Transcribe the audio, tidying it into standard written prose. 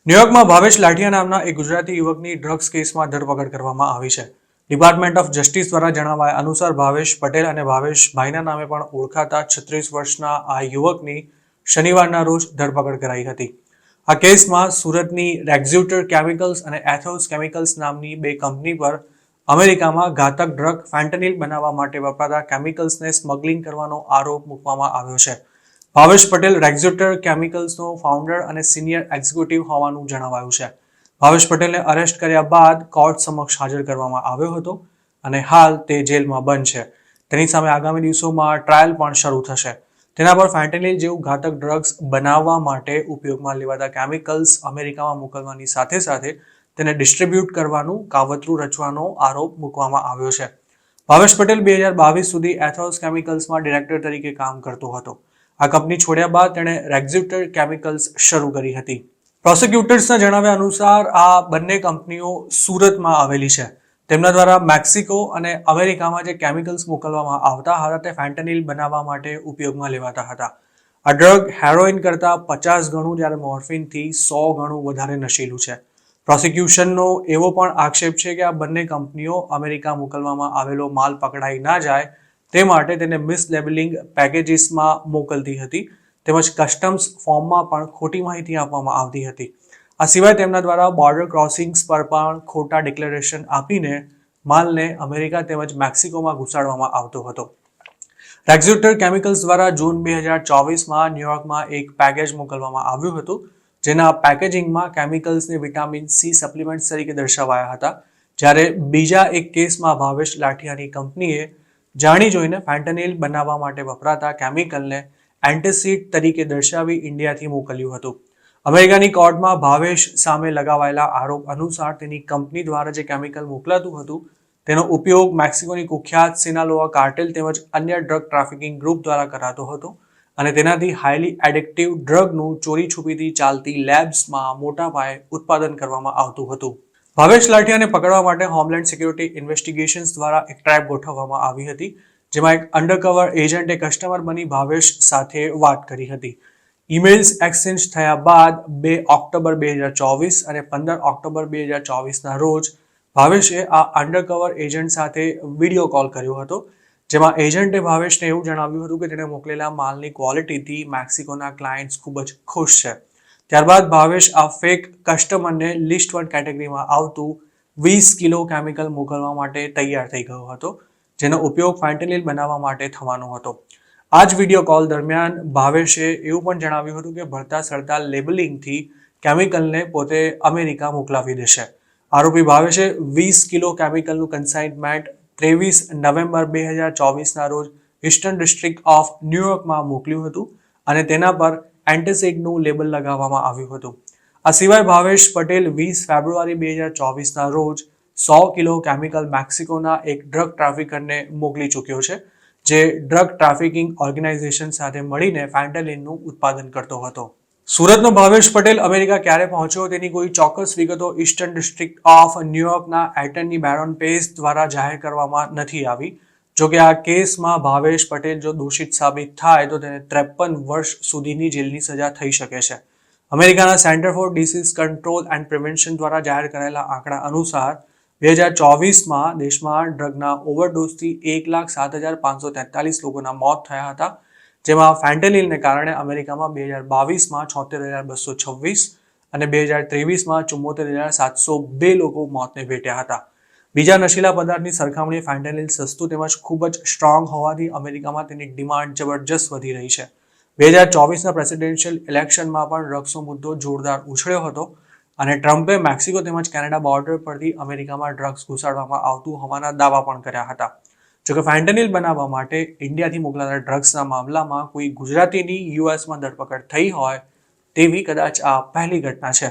ન્યુયોર્કમાં ભાવેશ લાઠિયા નામના એક ગુજરાતી યુવકની ડ્રગ્સ કેસમાં ધરપકડ કરવામાં આવી છે. ડિપાર્ટમેન્ટ ઓફ જસ્ટિસ દ્વારા જણાવાયા અનુસાર ભાવેશ પટેલ અને ભાવેશ ભાઈના નામે પણ ઓળખાતા 36 વર્ષના આ યુવકની શનિવારના રોજ ધરપકડ કરાઈ હતી. આ કેસમાં સુરતની રેક્ઝ્યુટર કેમિકલ્સ અને એથોસ કેમિકલ્સ નામની બે કંપની પર અમેરિકામાં ઘાતક ડ્રગ ફેન્ટનિલ બનાવવા માટે વપરાતા કેમિકલ્સને સ્મગલિંગ કરવાનો આરોપ મૂકવામાં આવ્યો છે. ભાવેશ પટેલ રેક્ઝ્યુટર કેમિકલ્સનો ફાઉન્ડર અને સિનિયર એક્ઝિક્યુટિવ હોવાનું જણાવાયું છે. ભાવેશ પટેલને અરેસ્ટ કર્યા બાદ કોર્ટ સમક્ષ હાજર કરવામાં આવ્યો હતો અને હાલ તે જેલમાં બંધ છે. તેની સામે આગામી દિવસોમાં ટ્રાયલ પણ શરૂ થશે. તેના પર ફેન્ટેનિલ જેવું ઘાતક ડ્રગ્સ બનાવવા માટે ઉપયોગમાં લેવાતા કેમિકલ્સ અમેરિકામાં મોકલવાની સાથે સાથે તેને ડિસ્ટ્રીબ્યુટ કરવાનું કાવતરું રચવાનો આરોપ મૂકવામાં આવ્યો છે. ભાવેશ પટેલ 2022 સુધી એથોસ કેમિકલ્સમાં ડિરેક્ટર તરીકે કામ કરતો હતો. આ કંપની છોડ્યા બાદ તેણે રેક્ઝ્યુટર કેમિકલ્સ શરૂ કરી હતી. પ્રોસિક્યુટર્સના જણાવ્યા અનુસાર આ બંને કંપનીઓ સુરતમાં આવેલી છે. તેમના દ્વારા મેક્સિકો અને અમેરિકામાં જે કેમિકલ્સ મોકલવામાં આવતા હતા તે ફેન્ટેનિલ બનાવવા માટે ઉપયોગમાં લેવાતા હતા. આ ડ્રગ હેરોઇન કરતાં 50 ગણું જ્યારે મોર્ફિનથી 100 ગણું વધારે નશીલું છે. પ્રોસિક્યુશનનો એવો પણ આક્ષેપ છે કે આ બંને કંપનીઓ અમેરિકા મોકલવામાં આવેલો માલ પકડાઈ ના જાય તે માટે તેને મિસલેબલિંગ પેકેજીસમાં મોકલતી હતી તેમજ કસ્ટમ્સ ફોર્મમાં પણ ખોટી માહિતી આપવામાં આવતી હતી. આ સિવાય તેમના દ્વારા બોર્ડર ક્રોસિંગ્સ પર પણ ખોટા ડિક્લેરેશન આપીને માલને અમેરિકા તેમજ મેક્સિકોમાં ઘુસાડવામાં આવતો હતો. રેક્ઝ્યુટર કેમિકલ્સ દ્વારા જૂન 2024માં ન્યુયોર્કમાં એક પેકેજ મોકલવામાં આવ્યું હતું જેના પેકેજિંગમાં કેમિકલ્સને વિટામિન સી સપ્લિમેન્ટ્સ તરીકે દર્શાવાયા હતા. જ્યારે બીજા એક કેસમાં ભાવેશ લાઠિયાની કંપનીએ જાણી જોઈને ફેન્ટેનિલ બનાવવા માટે વપરાતા કેમિકલને એન્ટાસિડ તરીકે દર્શાવી ઇન્ડિયાથી મોકલ્યું હતું. અમેરિકાની કોર્ટમાં ભાવેશ સામે લગાવાયેલા આરોપ અનુસાર તેની કંપની દ્વારા જે કેમિકલ મોકલાતું હતું તેનો ઉપયોગ મેક્સિકોની કુખ્યાત સિનાલોઆ કાર્ટેલ તેમજ અન્ય ડ્રગ ટ્રાફિકિંગ ગ્રુપ દ્વારા કરાતો હતો અને તેનાથી હાઈલી એડિક્ટિવ ડ્રગનું ચોરી છુપીથી ચાલતી લેબ્સમાં મોટા પાયે ઉત્પાદન કરવામાં આવતું હતું. ભાવેશ લાઠિયાને પકડવા માટે હોમલેન્ડ સિક્યુરિટી ઇન્વેસ્ટિગેશન્સ દ્વારા એક ટ્રેપ ગોઠવવામાં આવી હતી જેમાં એક અંડરકવર એજન્ટે કસ્ટમર બની ભાવેશ સાથે વાત કરી હતી. ઈમેલ્સ એક્સચેન્જ થયા બાદ 2 ઓક્ટોબર 2024 અને 15 ઓક્ટોબર 2024ના રોજ ભાવેશે આ અંડરકવર એજન્ટ સાથે વિડીયો કોલ કર્યો હતો જેમાં એજન્ટે ભાવેશને એવું જણાવ્યું હતું કે તેણે મોકલેલા માલની ક્વોલિટીથી મેક્સિકોના ક્લાયન્ટ્સ ખૂબ જ ખુશ છે. ત્યારબાદ ભાવેશ આ ફેક કસ્ટમરને લિસ્ટ 1 કેટેગરીમાં આવતું 20 કિલો કેમિકલ મોકલવા માટે તૈયાર થઈ ગયો હતો જેનો ઉપયોગ ફેન્ટેનિલ બનાવવા માટે થવાનો હતો. આ જ વિડીયો કોલ દરમિયાન ભાવેશે એવું પણ જણાવ્યું હતું કે ભરતા સળતા લેબલિંગથી કેમિકલને પોતે અમેરિકા મોકલાવી દેશે. આરોપી ભાવેશે 20 કિલો કેમિકલનું કન્સાઇનમેન્ટ 23 નવેમ્બર 2024ના રોજ ઇસ્ટર્ન ડિસ્ટ્રિક્ટ ઓફ ન્યુયોર્કમાં મોકલ્યું હતું અને તેના પર એન્ટાસિડનું લેબલ લગાવવામાં આવ્યું હતું. આ સિવાય ભાવેશ પટેલ 20 ફેબ્રુઆરી 2024ના રોજ 100 કિલો કેમિકલ મેક્સિકોના એક ડ્રગ ટ્રાફિકરને મોકલી ચૂક્યો છે જે ડ્રગ ટ્રાફિકિંગ ઓર્ગેનાઇઝેશન સાથે મળીને ફેન્ટેનિલનું ઉત્પાદન કરતો હતો. સુરતનો ભાવેશ પટેલ અમેરિકા ક્યારે પહોંચ્યો તેની કોઈ ચોક્કસ વિગતો ઇસ્ટર્ન ડિસ્ટ્રિક્ટ ઓફ ન્યુયોર્કના એટર્ની બેરોન પેસ દ્વારા જાહેર કરવામાં નથી આવી. જોકે આ કેસમાં ભાવેશ પટેલ જો દોષિત સાબિત થાય તો તેને 53 વર્ષ સુધીની જેલની સજા થઈ શકે છે. અમેરિકાના centre for disease control and prevention દ્વારા જાહેર કરાયેલા આંકડા અનુસાર 2024માં દેશમાં ડ્રગના ઓવરડોઝથી 1,07,543 લોકોના મોત થયા હતા જેમાં ફેન્ટેનિલને કારણે અમેરિકામાં 2022માં 76,226 અને 2023માં 74,702 લોકો મોતને ભેટ્યા હતા. બીજા નશીલા પદાર્થની સરખામણીએ ફેન્ટેનિલ સસ્તું તેમજ ખૂબ જ સ્ટ્રોંગ હોવાથી અમેરિકામાં તેની ડિમાન્ડ જબરજસ્ત વધી રહી છે. 2024ના પ્રેસિડેન્શિયલ ઇલેક્શનમાં પણ ડ્રગ્સનો મુદ્દો જોરદાર ઉછળ્યો હતો અને ટ્રમ્પે મેક્સિકો તેમજ કેનેડા બોર્ડર પરથી અમેરિકામાં ડ્રગ્સ ઘુસાડવામાં આવતું હોવાના દાવા પણ કર્યા હતા. જોકે ફેન્ટેનિલ બનાવવા માટે ઇન્ડિયાથી મોકલાતા ડ્રગ્સના મામલામાં કોઈ ગુજરાતીની યુએસમાં ધરપકડ થઈ હોય તેવી કદાચ આ પહેલી ઘટના છે.